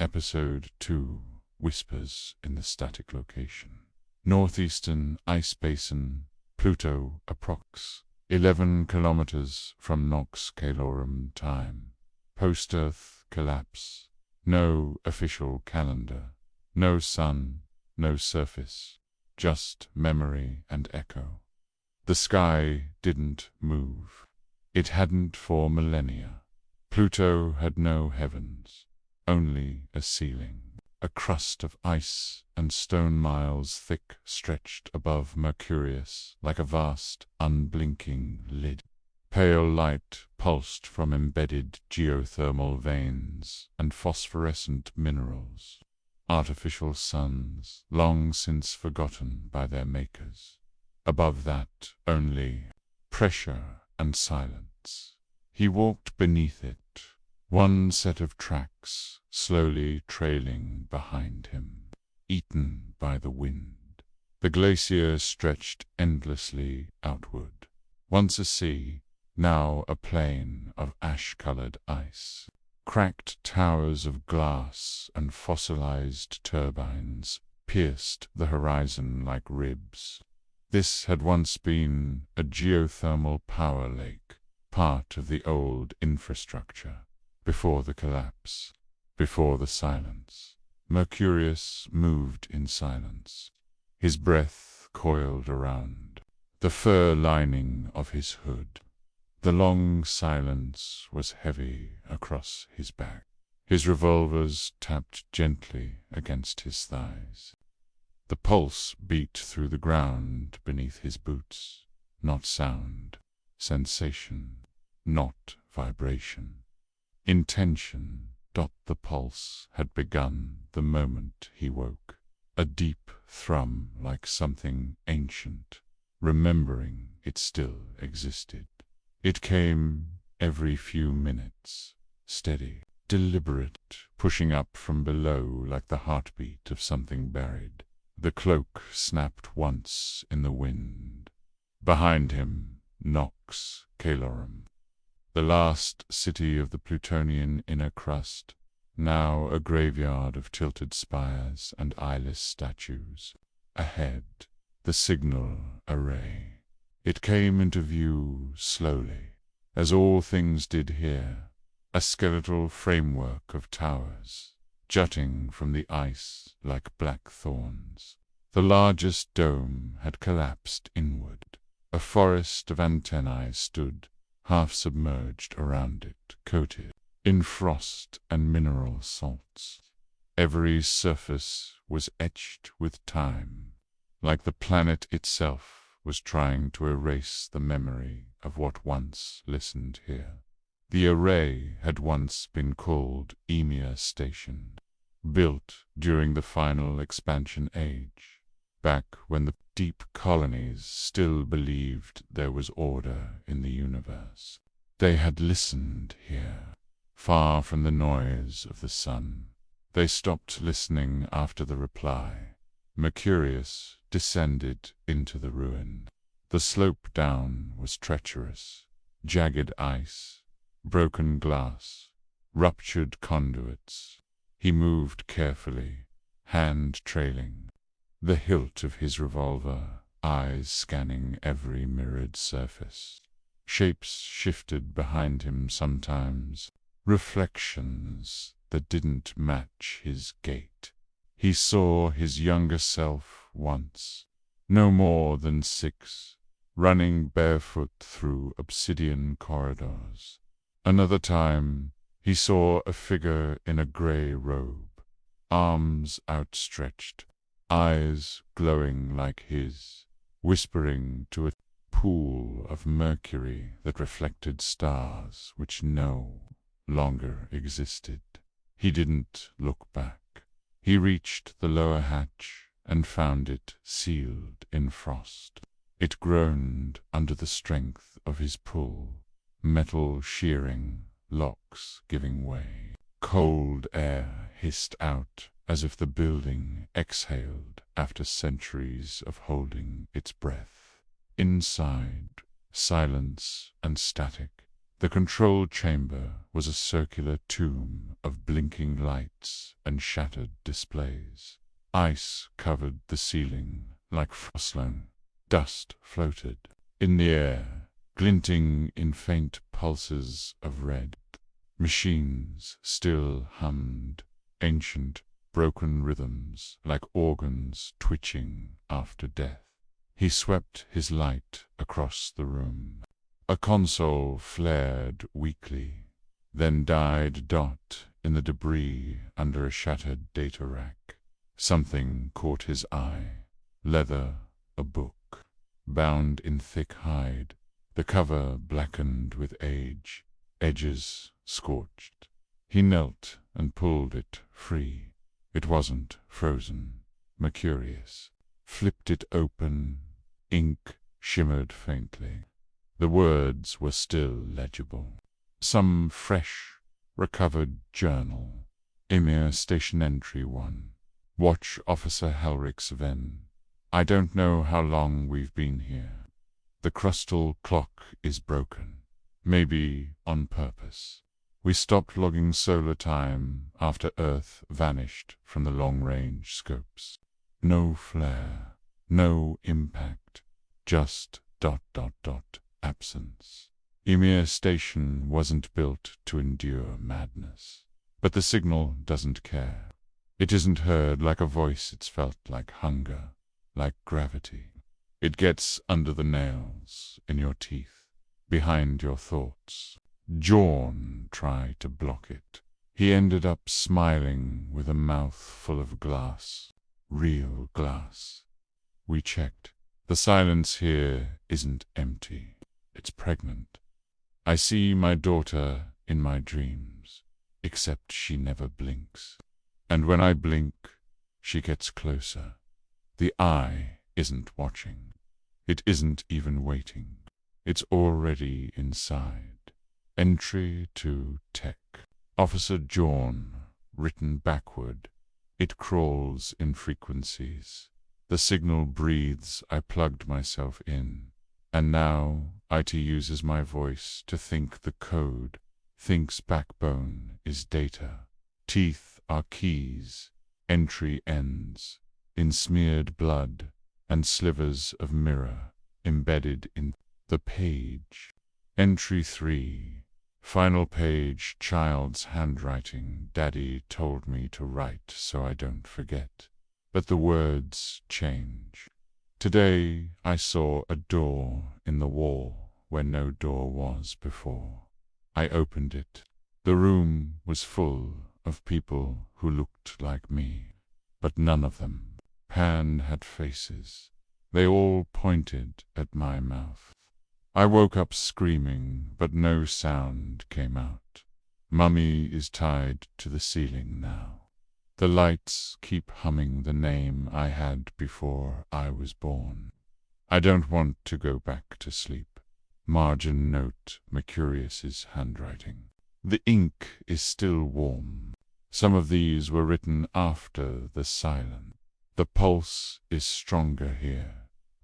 Episode 2, Whispers in the Static Location. Northeastern Ice Basin, Pluto, approx. 11 kilometers from Nox Calorum time. Post-Earth collapse. No official calendar. No sun, no surface. Just memory and echo. The sky didn't move. It hadn't for millennia. Pluto had no heavens, only a ceiling. A crust of ice and stone miles thick stretched above Mercurius like a vast, unblinking lid. Pale light pulsed from embedded geothermal veins and phosphorescent minerals. Artificial suns, long since forgotten by their makers. Above that, only pressure and silence. He walked beneath it, one set of tracks slowly trailing behind him, eaten by the wind. The glacier stretched endlessly outward, once a sea, now a plain of ash-colored ice. Cracked towers of glass and fossilized turbines pierced the horizon like ribs. This had once been a geothermal power lake, part of the old infrastructure. Before the collapse, before the silence, Mercurius moved in silence. His breath coiled around the fur lining of his hood. The long silence was heavy across his back. His revolvers tapped gently against his thighs. The pulse beat through the ground beneath his boots. Not sound, sensation, not vibration. Intention. The pulse had begun the moment he woke. A deep thrum like something ancient, remembering it still existed. It came every few minutes, steady, deliberate, pushing up from below like the heartbeat of something buried. The cloak snapped once in the wind. Behind him, Nox Calorum. The last city of the Plutonian inner crust, now a graveyard of tilted spires and eyeless statues. Ahead, the signal array. It came into view slowly, as all things did here, a skeletal framework of towers, jutting from the ice like black thorns. The largest dome had collapsed inward. A forest of antennae stood, half submerged around it, coated in frost and mineral salts. Every surface was etched with time, like the planet itself was trying to erase the memory of what once listened here. The array had once been called Emia Station, built during the final expansion age, back when the deep colonies still believed there was order in the universe. They had listened here, far from the noise of the sun. They stopped listening after the reply. Mercurius descended into the ruin. The slope down was treacherous. Jagged ice, broken glass, ruptured conduits. He moved carefully, hand trailing, the hilt of his revolver, eyes scanning every mirrored surface. Shapes shifted behind him sometimes, reflections that didn't match his gait. He saw his younger self once, no more than 6, running barefoot through obsidian corridors. Another time, he saw a figure in a gray robe, arms outstretched, eyes glowing like his, whispering to a pool of mercury that reflected stars which no longer existed. He didn't look back. He reached the lower hatch and found it sealed in frost. It groaned under the strength of his pull, metal shearing, locks giving way. Cold air hissed out as if the building exhaled after centuries of holding its breath. Inside, silence and static. The control chamber was a circular tomb of blinking lights and shattered displays. Ice covered the ceiling like frostloan. Dust floated in the air, glinting in faint pulses of red. Machines still hummed, ancient, broken rhythms like organs twitching after death. He swept his light across the room. A console flared weakly, then died dot in the debris under a shattered data rack. Something caught his eye. Leather, a book, bound in thick hide, the cover blackened with age, edges scorched. He knelt and pulled it free. It wasn't frozen. Mercurius flipped it open. Ink shimmered faintly. The words were still legible. Some fresh, recovered journal. Emir Station Entry 1. Watch Officer Helrich Sven. I don't know how long we've been here. The crystal clock is broken. Maybe on purpose. We stopped logging solar time after Earth vanished from the long-range scopes. No flare, no impact, just ... absence. Emir Station wasn't built to endure madness. But the signal doesn't care. It isn't heard like a voice, it's felt like hunger, like gravity. It gets under the nails, in your teeth, behind your thoughts. Jorn tried to block it. He ended up smiling with a mouth full of glass. Real glass. We checked. The silence here isn't empty. It's pregnant. I see my daughter in my dreams, except she never blinks. And when I blink, she gets closer. The eye isn't watching. It isn't even waiting. It's already inside. Entry to Tech. Officer Jorn, written backward. It crawls in frequencies. The signal breathes. I plugged myself in. And now IT uses my voice to think the code. Think's backbone is data. Teeth are keys. Entry ends in smeared blood and slivers of mirror embedded in the page. Entry 3. Final page, child's handwriting. Daddy told me to write so I don't forget. But the words change. Today I saw a door in the wall where no door was before. I opened it. The room was full of people who looked like me, but none of them. Pan had faces. They all pointed at my mouth. I woke up screaming, but no sound came out. Mummy is tied to the ceiling now. The lights keep humming the name I had before I was born. I don't want to go back to sleep. Margin note, Mercurius's handwriting. The ink is still warm. Some of these were written after the silence. The pulse is stronger here.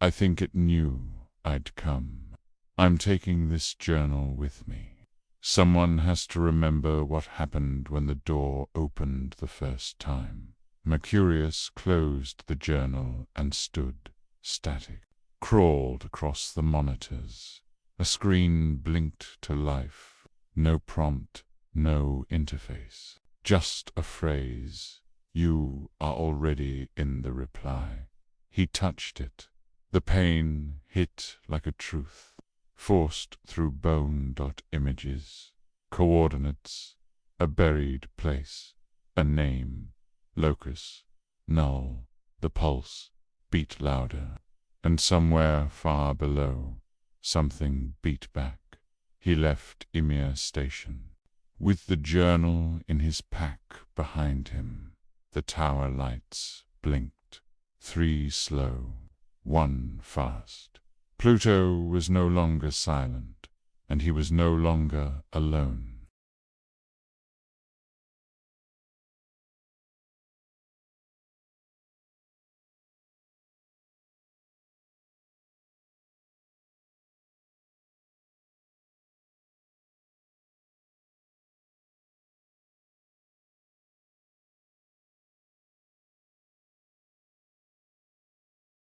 I think it knew I'd come. I'm taking this journal with me. Someone has to remember what happened when the door opened the first time. Mercurius closed the journal and stood, static. Crawled across the monitors. A screen blinked to life. No prompt, no interface. Just a phrase. You are already in the reply. He touched it. The pain hit like a truth. Forced through bone.images, coordinates, a buried place, a name, locus, null. The pulse beat louder, and somewhere far below, something beat back. He left Emir Station, with the journal in his pack behind him. The tower lights blinked, 3 slow, 1 fast. Pluto was no longer silent, and he was no longer alone.